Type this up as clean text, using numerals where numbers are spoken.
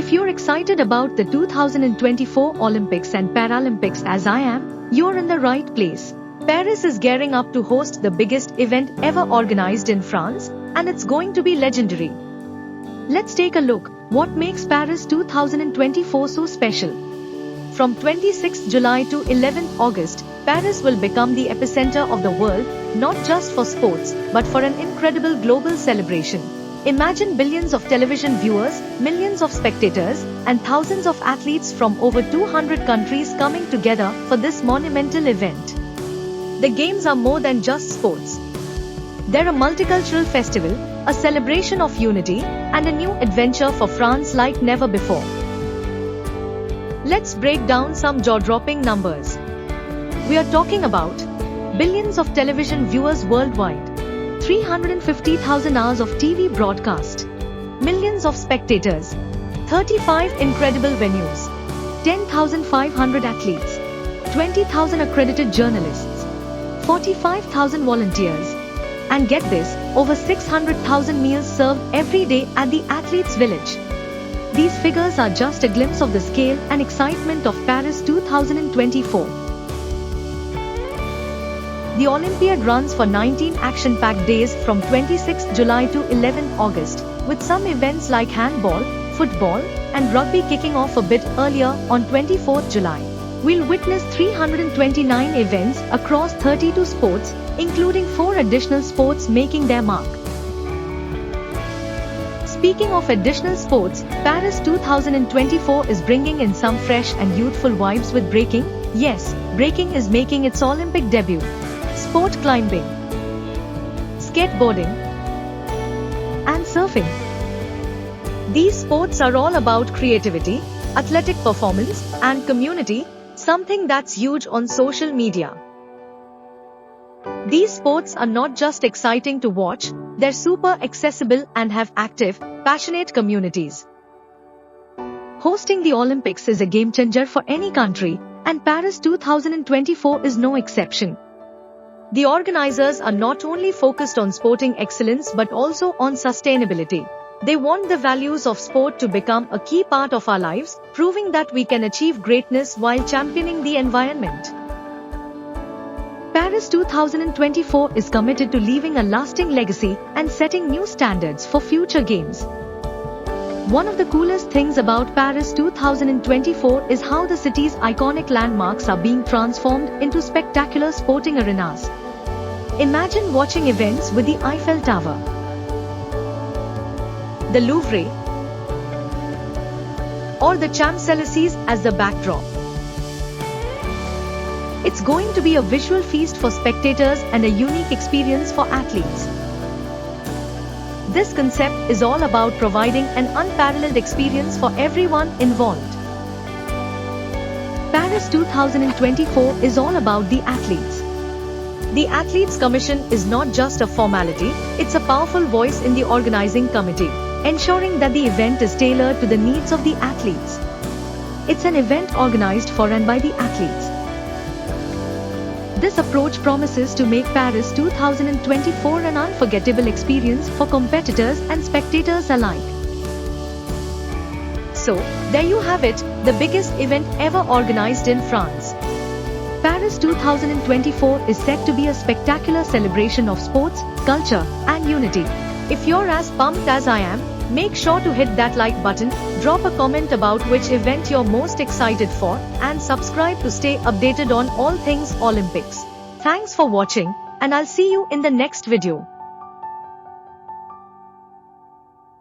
If you're excited about the 2024 Olympics and Paralympics as I am, you're in the right place. Paris is gearing up to host the biggest event ever organized in France, and it's going to be legendary. Let's take a look what makes Paris 2024 so special. From 26 July to 11 August, Paris will become the epicenter of the world, not just for sports, but for an incredible global celebration. Imagine billions of television viewers, millions of spectators, and thousands of athletes from over 200 countries coming together for this monumental event. The Games are more than just sports. They're a multicultural festival, a celebration of unity, and a new adventure for France like never before. Let's break down some jaw-dropping numbers. We are talking about billions of television viewers worldwide, 350,000 hours of TV broadcast, millions of spectators, 35 incredible venues, 10,500 athletes, 20,000 accredited journalists, 45,000 volunteers, and get this, over 600,000 meals served every day at the Athletes' Village. These figures are just a glimpse of the scale and excitement of Paris 2024. The Olympiad runs for 19 action-packed days from 26 July to 11 August, with some events like handball, football, and rugby kicking off a bit earlier on 24th July. We'll witness 329 events across 32 sports, including 4 additional sports making their mark. Speaking of additional sports, Paris 2024 is bringing in some fresh and youthful vibes with breaking. Yes, breaking is making its Olympic debut. Sport climbing, skateboarding, and surfing. These sports are all about creativity, athletic performance, and community, something that's huge on social media. These sports are not just exciting to watch, they're super accessible and have active, passionate communities. Hosting the Olympics is a game changer for any country, and Paris 2024 is no exception. The organizers are not only focused on sporting excellence but also on sustainability. They want the values of sport to become a key part of our lives, proving that we can achieve greatness while championing the environment. Paris 2024 is committed to leaving a lasting legacy and setting new standards for future games. One of the coolest things about Paris 2024 is how the city's iconic landmarks are being transformed into spectacular sporting arenas. Imagine watching events with the Eiffel Tower, the Louvre, or the Champs-Élysées as the backdrop. It's going to be a visual feast for spectators and a unique experience for athletes. This concept is all about providing an unparalleled experience for everyone involved. Paris 2024 is all about the athletes. The Athletes Commission is not just a formality, it's a powerful voice in the organizing committee, ensuring that the event is tailored to the needs of the athletes. It's an event organized for and by the athletes. This approach promises to make Paris 2024 an unforgettable experience for competitors and spectators alike. So, there you have it, the biggest event ever organized in France. Paris 2024 is set to be a spectacular celebration of sports, culture, and unity. If you're as pumped as I am, make sure to hit that like button, drop a comment about which event you're most excited for, and subscribe to stay updated on all things Olympics. Thanks for watching, and I'll see you in the next video.